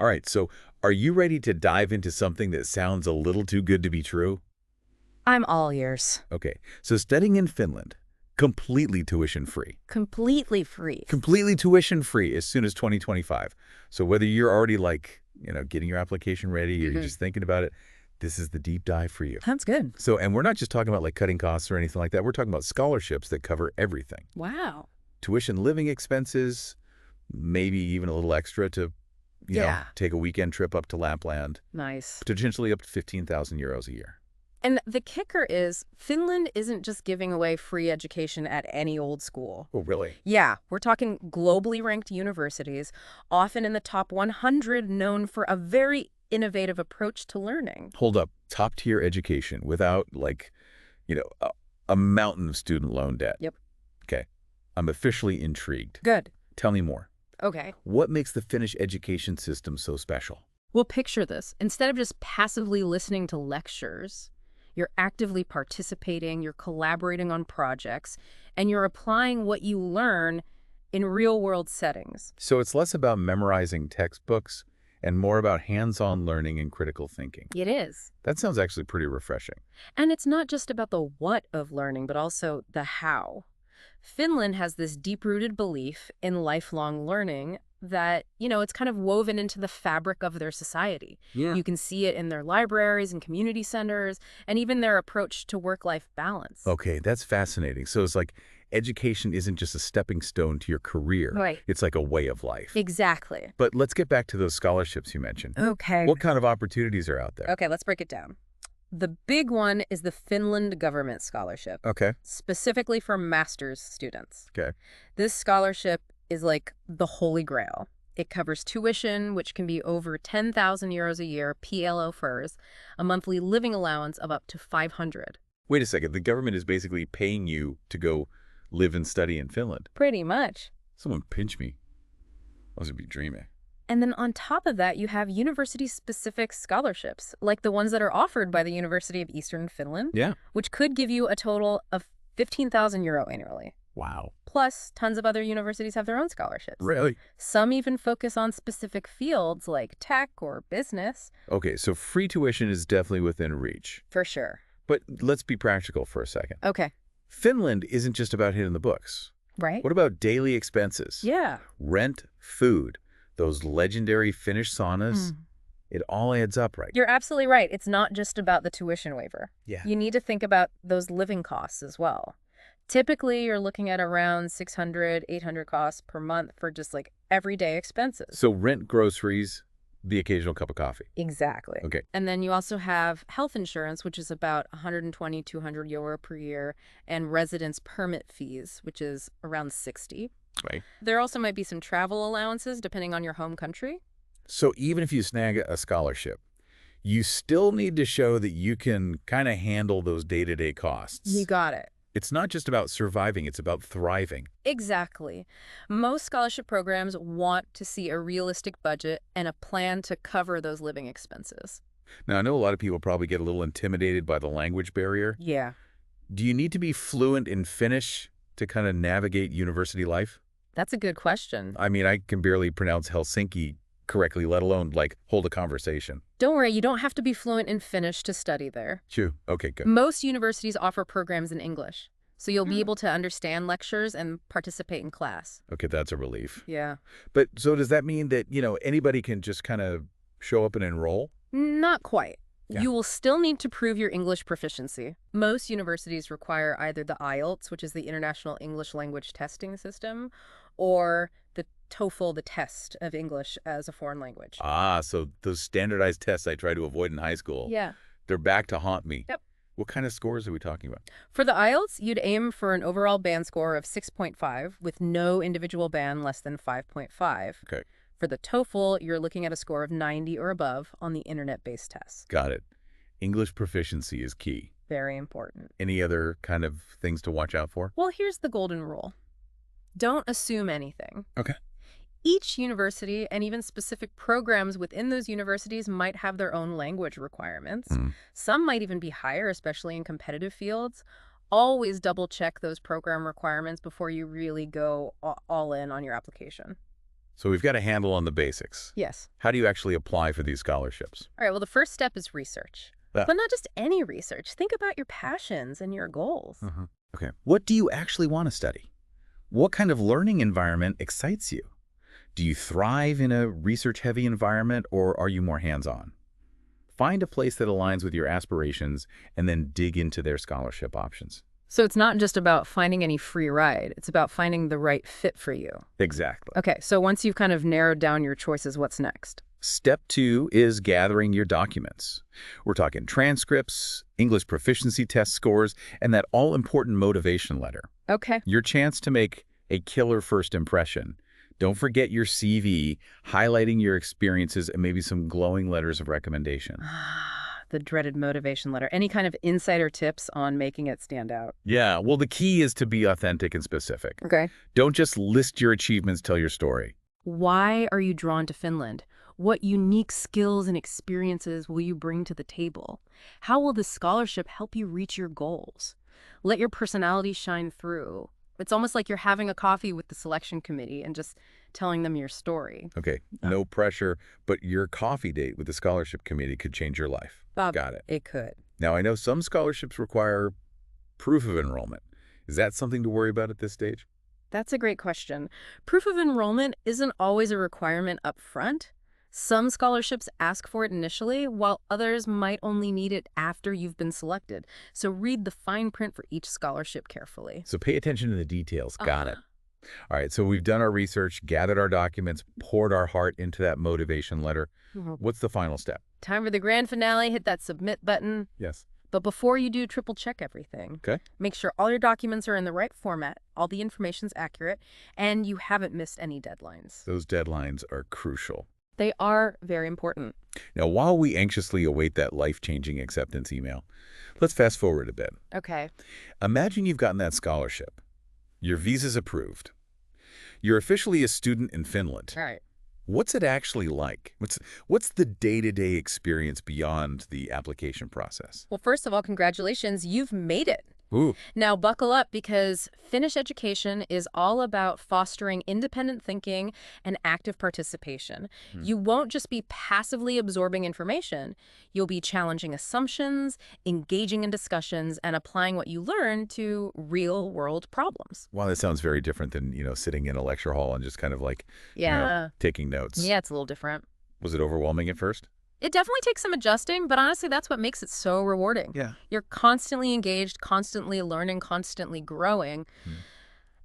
All right, so are you ready to dive into something that sounds a little too good to be true? I'm all ears. Okay, so studying in Finland, completely tuition free. Completely free. Completely tuition free as soon as 2025. So whether you're already getting your application ready or you're just thinking about it, this is the deep dive for you. Sounds good. So, and we're not just talking about like cutting costs or anything like that. We're talking about scholarships that cover everything. Wow. Tuition, living expenses, maybe even a little extra to, take a weekend trip up to Lapland, Nice. potentially up to 15,000 euros a year. And the kicker is Finland isn't just giving away free education at any old school. Oh, really? Yeah, we're talking globally ranked universities, often in the top 100, known for a very innovative approach to learning. Hold up. Top tier education without a mountain of student loan debt. Yep. Okay. I'm officially intrigued. Good. Tell me more. Okay. What makes the Finnish education system so special? Well, picture this. Instead of just passively listening to lectures, you're actively participating, you're collaborating on projects, and you're applying what you learn in real-world settings. So it's less about memorizing textbooks and more about hands-on learning and critical thinking. It is. That sounds actually pretty refreshing. And it's not just about the what of learning, but also the how. Finland has this deep-rooted belief in lifelong learning that, it's kind of woven into the fabric of their society. Yeah. You can see it in their libraries and community centers, and even their approach to work-life balance. Okay, that's fascinating. So it's like education isn't just a stepping stone to your career. Right. It's like a way of life. Exactly. But let's get back to those scholarships you mentioned. Okay. What kind of opportunities are out there? Okay, let's break it down. The big one is the Finland Government Scholarship, Okay. specifically for master's students. Okay. This scholarship is like the holy grail. It covers tuition, which can be over 10,000 euros a year, PLO FERS, a monthly living allowance of up to 500. Wait a second. The government is basically paying you to go live and study in Finland. Pretty much. Someone pinch me. I must be dreaming. And then on top of that, you have university-specific scholarships, like the ones that are offered by the University of Eastern Finland, Yeah. which could give you a total of 15,000 euro annually. Wow. Plus, tons of other universities have their own scholarships. Really? Some even focus on specific fields like tech or business. Okay, so free tuition is definitely within reach. For sure. But let's be practical for a second. Okay. Finland isn't just about hitting the books. Right? What about daily expenses? Yeah. Rent, food, those legendary Finnish saunas. It all adds up, right? You're absolutely right. It's not just about the tuition waiver. Yeah. You need to think about those living costs as well. Typically, you're looking at around 600, 800 costs per month for just like everyday expenses. So rent, groceries, the occasional cup of coffee. Exactly. Okay. And then you also have health insurance, which is about 120, 200 euro per year, and residence permit fees, which is around 60. Right. There also might be some travel allowances depending on your home country. So even if you snag a scholarship, you still need to show that you can kind of handle those day-to-day costs. You got it. It's not just about surviving, it's about thriving. Exactly. Most scholarship programs want to see a realistic budget and a plan to cover those living expenses. Now, I know a lot of people probably get a little intimidated by the language barrier. Yeah. Do you need to be fluent in Finnish to kind of navigate university life? That's a good question. I mean, I can barely pronounce Helsinki correctly, let alone, hold a conversation. Don't worry, you don't have to be fluent in Finnish to study there. Phew. Okay, good. Most universities offer programs in English, so you'll be able to understand lectures and participate in class. Okay, that's a relief. Yeah. But so does that mean that, anybody can just kind of show up and enroll? Not quite. Yeah. You will still need to prove your English proficiency. Most universities require either the IELTS, which is the International English Language Testing System, or the TOEFL, the test of English as a foreign language. Ah, so those standardized tests I tried to avoid in high school, Yeah. they're back to haunt me. Yep. What kind of scores are we talking about? For the IELTS, you'd aim for an overall band score of 6.5, with no individual band less than 5.5. Okay. For the TOEFL, you're looking at a score of 90 or above on the internet-based tests. Got it. English proficiency is key. Very important. Any other kind of things to watch out for? Well, here's the golden rule. Don't assume anything. Okay. Each university and even specific programs within those universities might have their own language requirements. Some might even be higher, especially in competitive fields. Always double check those program requirements before you really go all in on your application. So we've got a handle on the basics. Yes. How do you actually apply for these scholarships? All right, well, the first step is research. Yeah. But not just any research. Think about your passions and your goals. Okay. What do you actually want to study? What kind of learning environment excites you? Do you thrive in a research-heavy environment, or are you more hands-on? Find a place that aligns with your aspirations and then dig into their scholarship options. So it's not just about finding any free ride. It's about finding the right fit for you. Exactly. Okay, so once you've kind of narrowed down your choices, what's next? Step 2 is gathering your documents. We're talking transcripts, English proficiency test scores, and that all-important motivation letter. Okay. Your chance to make a killer first impression. Don't forget your CV, highlighting your experiences, and maybe some glowing letters of recommendation. The dreaded motivation letter. Any kind of insider tips on making it stand out? Yeah, well, the key is to be authentic and specific. Okay. Don't just list your achievements, tell your story. Why are you drawn to Finland? What unique skills and experiences will you bring to the table? How will this scholarship help you reach your goals? Let your personality shine through. It's almost like you're having a coffee with the selection committee and just telling them your story. Okay, no pressure, but your coffee date with the scholarship committee could change your life. Bob, Got it. It could. Now, I know some scholarships require proof of enrollment. Is that something to worry about at this stage? That's a great question. Proof of enrollment isn't always a requirement up front. Some scholarships ask for it initially, while others might only need it after you've been selected. So read the fine print for each scholarship carefully. So pay attention to the details. Got it. All right, so we've done our research, gathered our documents, poured our heart into that motivation letter. What's the final step? Time for the grand finale. Hit that submit button. Yes. But before you do, triple check everything. Okay. Make sure all your documents are in the right format, all the information's accurate, and you haven't missed any deadlines. Those deadlines are crucial. They are very important. Now, while we anxiously await that life-changing acceptance email, let's fast forward a bit. Okay. Imagine you've gotten that scholarship. Your visa's approved. You're officially a student in Finland. All right. What's it actually like? What's the day-to-day experience beyond the application process? Well, first of all, congratulations. You've made it. Ooh. Now, buckle up, because Finnish education is all about fostering independent thinking and active participation. You won't just be passively absorbing information. You'll be challenging assumptions, engaging in discussions, and applying what you learn to real-world problems. Wow, that sounds very different than, sitting in a lecture hall and just kind of like, taking notes. Yeah, it's a little different. Was it overwhelming at first? It definitely takes some adjusting, but honestly, that's what makes it so rewarding. Yeah. You're constantly engaged, constantly learning, constantly growing.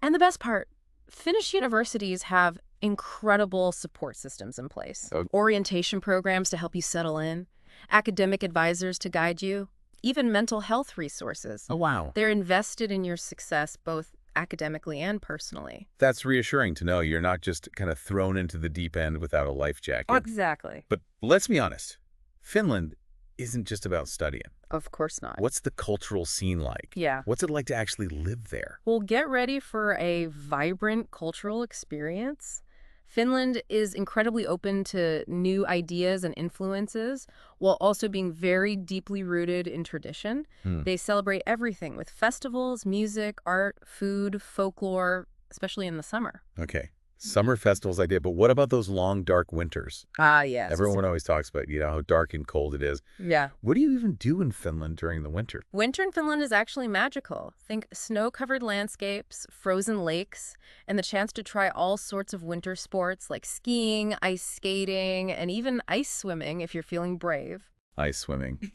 And the best part, Finnish universities have incredible support systems in place. Orientation programs to help you settle in, academic advisors to guide you, even mental health resources. Oh, wow. They're invested in your success, both academically and personally. That's reassuring to know you're not just kind of thrown into the deep end without a life jacket. Exactly. But let's be honest, Finland isn't just about studying. Of course not. What's the cultural scene like? Yeah. What's it like to actually live there? Well, get ready for a vibrant cultural experience. Finland is incredibly open to new ideas and influences, while also being very deeply rooted in tradition. They celebrate everything with festivals, music, art, food, folklore, especially in the summer. Okay. Summer festivals I did, but what about those long, dark winters? Ah, yes. Everyone always talks about, how dark and cold it is. Yeah. What do you even do in Finland during the winter? Winter in Finland is actually magical. Think snow-covered landscapes, frozen lakes, and the chance to try all sorts of winter sports like skiing, ice skating, and even ice swimming if you're feeling brave. Ice swimming.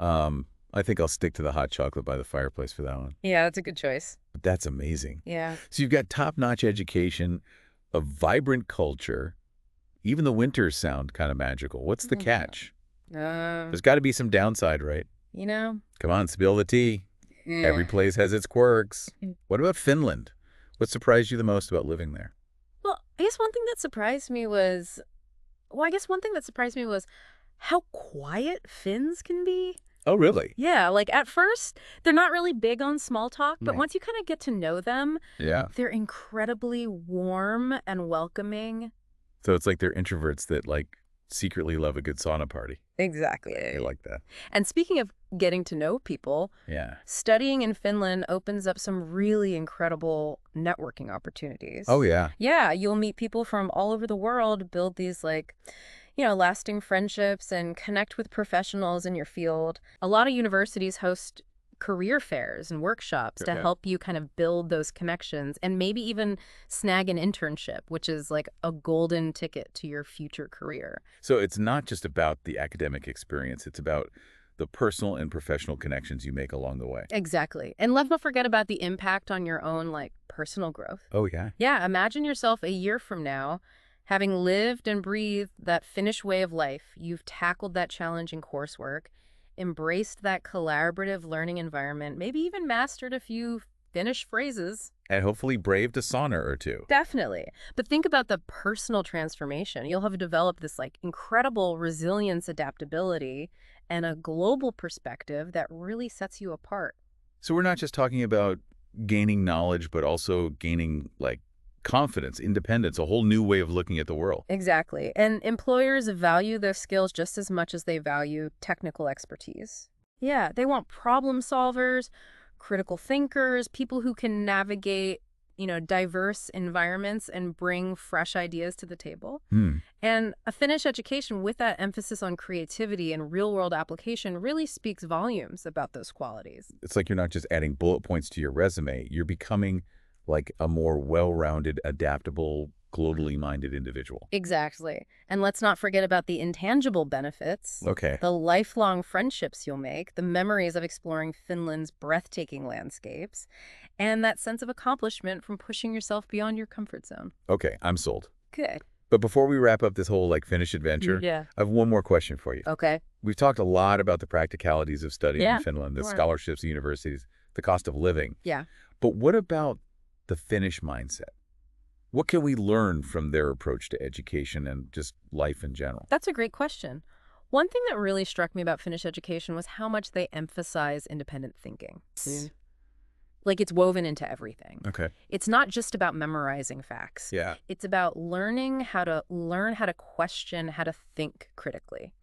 I think I'll stick to the hot chocolate by the fireplace for that one. Yeah, that's a good choice. But that's amazing. Yeah. So you've got top-notch education, a vibrant culture. Even the winters sound kind of magical. What's the catch? There's got to be some downside, right? Come on, spill the tea. Every place has its quirks. What about Finland? What surprised you the most about living there? Well, I guess one thing that surprised me was how quiet Finns can be. Oh, really? Yeah, like at first, they're not really big on small talk, but No. once you kind of get to know them, Yeah. they're incredibly warm and welcoming. So it's like they're introverts that secretly love a good sauna party. Exactly. I like that. And speaking of getting to know people, Yeah. studying in Finland opens up some really incredible networking opportunities. Oh, yeah. Yeah, you'll meet people from all over the world, build these lasting friendships and connect with professionals in your field. A lot of universities host career fairs and workshops to help you kind of build those connections and maybe even snag an internship, which is like a golden ticket to your future career. So it's not just about the academic experience. It's about the personal and professional connections you make along the way. Exactly. And let's not forget about the impact on your own, personal growth. Oh, yeah. Yeah, imagine yourself a year from now, having lived and breathed that Finnish way of life. You've tackled that challenging coursework, embraced that collaborative learning environment, maybe even mastered a few Finnish phrases. And hopefully braved a sauna or two. Definitely. But think about the personal transformation. You'll have developed this incredible resilience, adaptability, and a global perspective that really sets you apart. So we're not just talking about gaining knowledge, but also gaining confidence, independence, a whole new way of looking at the world. Exactly. And employers value those skills just as much as they value technical expertise. Yeah, they want problem solvers, critical thinkers, people who can navigate, diverse environments and bring fresh ideas to the table. And a Finnish education with that emphasis on creativity and real-world application really speaks volumes about those qualities. It's like you're not just adding bullet points to your resume. You're becoming a more well-rounded, adaptable, globally minded individual. Exactly. And let's not forget about the intangible benefits. Okay. The lifelong friendships you'll make, the memories of exploring Finland's breathtaking landscapes, and that sense of accomplishment from pushing yourself beyond your comfort zone. Okay, I'm sold. Good. But before we wrap up this whole Finnish adventure, I have one more question for you. Okay. We've talked a lot about the practicalities of studying in Finland, the scholarships, the universities, the cost of living. Yeah. But what about the Finnish mindset? What can we learn from their approach to education and just life in general? That's a great question. One thing that really struck me about Finnish education was how much they emphasize independent thinking. It's woven into everything. Okay. It's not just about memorizing facts. Yeah. It's about learning how to question, how to think critically.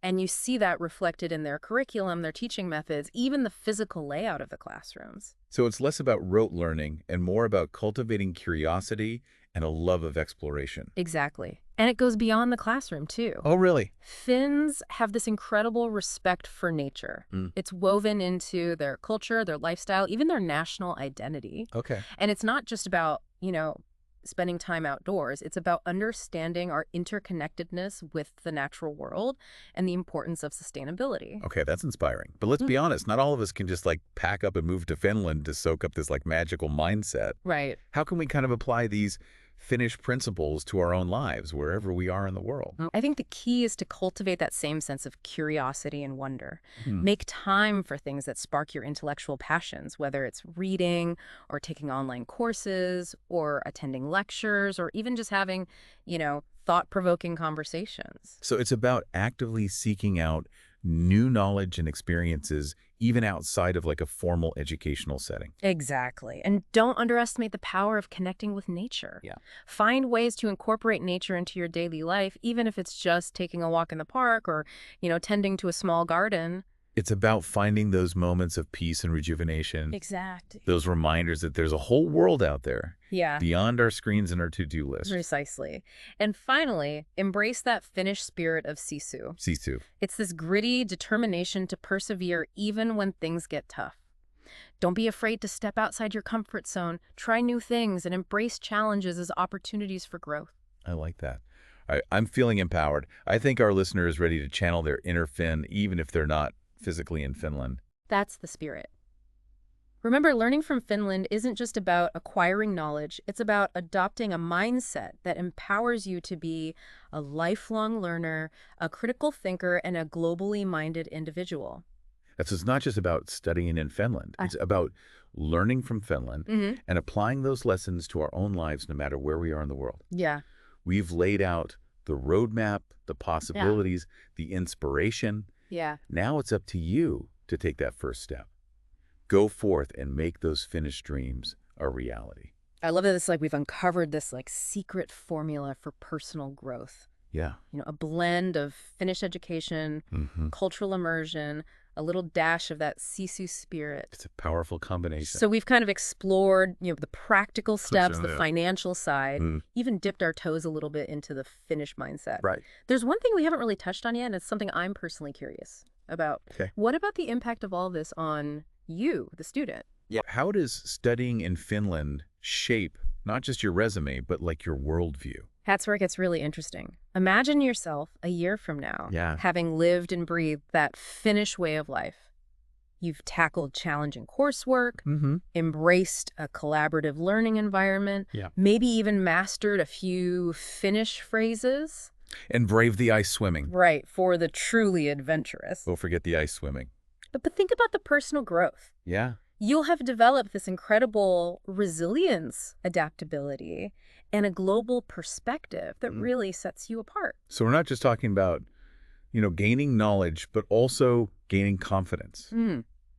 And you see that reflected in their curriculum, their teaching methods, even the physical layout of the classrooms. So it's less about rote learning and more about cultivating curiosity and a love of exploration. Exactly. And it goes beyond the classroom, too. Oh, really? Finns have this incredible respect for nature. It's woven into their culture, their lifestyle, even their national identity. Okay. And it's not just about, spending time outdoors. It's about understanding our interconnectedness with the natural world and the importance of sustainability. Okay, that's inspiring. But let's be honest, not all of us can just pack up and move to Finland to soak up this magical mindset. Right. How can we kind of apply these Finnish principles to our own lives wherever we are in the world? I think the key is to cultivate that same sense of curiosity and wonder. Make time for things that spark your intellectual passions, whether it's reading or taking online courses or attending lectures or even just having, thought-provoking conversations. So it's about actively seeking out new knowledge and experiences even outside of a formal educational setting. Exactly. And don't underestimate the power of connecting with nature. Yeah. Find ways to incorporate nature into your daily life, even if it's just taking a walk in the park or, tending to a small garden. It's about finding those moments of peace and rejuvenation. Exactly. Those reminders that there's a whole world out there. Yeah. Beyond our screens and our to-do list. Precisely. And finally, embrace that Finnish spirit of sisu. Sisu. It's this gritty determination to persevere even when things get tough. Don't be afraid to step outside your comfort zone, try new things, and embrace challenges as opportunities for growth. I like that. I'm feeling empowered. I think our listener is ready to channel their inner Finn, even if they're not physically in Finland. That's the spirit. Remember, learning from Finland isn't just about acquiring knowledge. It's about adopting a mindset that empowers you to be a lifelong learner, a critical thinker, and a globally minded individual. So it's not just about studying in Finland. It's about learning from Finland and applying those lessons to our own lives no matter where we are in the world. Yeah. We've laid out the roadmap, the possibilities, the inspiration. Yeah. Now it's up to you to take that first step. Go forth and make those Finnish dreams a reality. I love that it's we've uncovered this secret formula for personal growth. Yeah. A blend of Finnish education, cultural immersion, a little dash of that sisu spirit. It's a powerful combination. So we've kind of explored, the practical steps, the financial side, even dipped our toes a little bit into the Finnish mindset. Right. There's one thing we haven't really touched on yet, and it's something I'm personally curious about. Okay. What about the impact of all this on you, the student? Yeah. How does studying in Finland shape not just your resume, but like your worldview? That's where it gets really interesting. Imagine yourself a year from now, having lived and breathed that Finnish way of life. You've tackled challenging coursework, embraced a collaborative learning environment, maybe even mastered a few Finnish phrases. And braved the ice swimming. Right, for the truly adventurous. Don't forget the ice swimming. But think about the personal growth. Yeah. You'll have developed this incredible resilience, adaptability, and a global perspective that really sets you apart. So we're not just talking about, gaining knowledge, but also gaining confidence,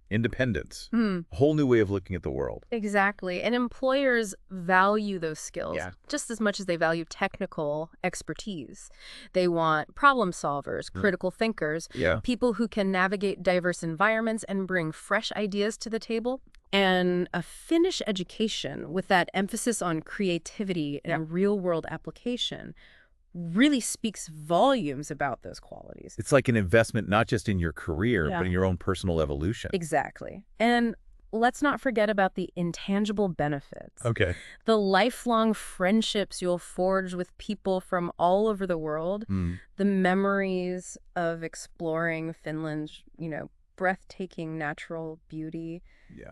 independence, a whole new way of looking at the world. Exactly. And employers value those skills just as much as they value technical expertise. They want problem solvers, critical thinkers, people who can navigate diverse environments and bring fresh ideas to the table. And a Finnish education with that emphasis on creativity and real-world application really speaks volumes about those qualities. It's like an investment not just in your career, but in your own personal evolution. Exactly. And let's not forget about the intangible benefits. Okay. The lifelong friendships you'll forge with people from all over the world, the memories of exploring Finland's, breathtaking natural beauty,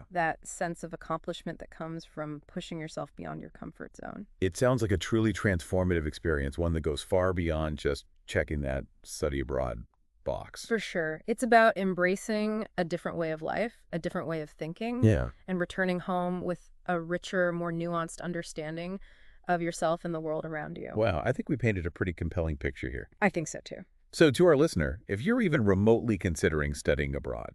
that sense of accomplishment that comes from pushing yourself beyond your comfort zone. It sounds like a truly transformative experience, one that goes far beyond just checking that study abroad box. For sure. It's about embracing a different way of life, a different way of thinking, and returning home with a richer, more nuanced understanding of yourself and the world around you. Wow, I think we painted a pretty compelling picture here. I think so too. So to our listener, if you're even remotely considering studying abroad,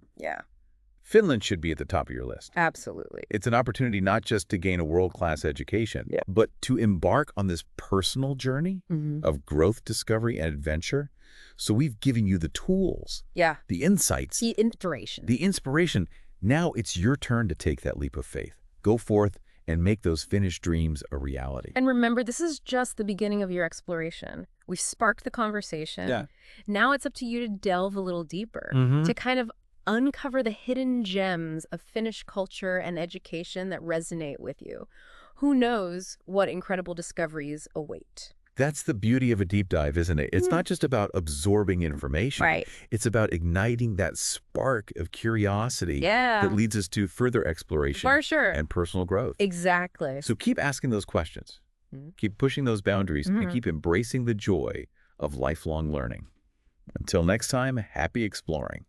Finland should be at the top of your list. Absolutely. It's an opportunity not just to gain a world-class education, but to embark on this personal journey of growth, discovery, and adventure. So we've given you the tools, the insights, the inspiration. Now it's your turn to take that leap of faith. Go forth and make those Finnish dreams a reality. And remember, this is just the beginning of your exploration. We've sparked the conversation. Now it's up to you to delve a little deeper, to kind of uncover the hidden gems of Finnish culture and education that resonate with you. Who knows what incredible discoveries await? That's the beauty of a deep dive, isn't it? It's not just about absorbing information. Right. It's about igniting that spark of curiosity that leads us to further exploration and personal growth. Exactly. So keep asking those questions. Keep pushing those boundaries and keep embracing the joy of lifelong learning. Until next time, happy exploring.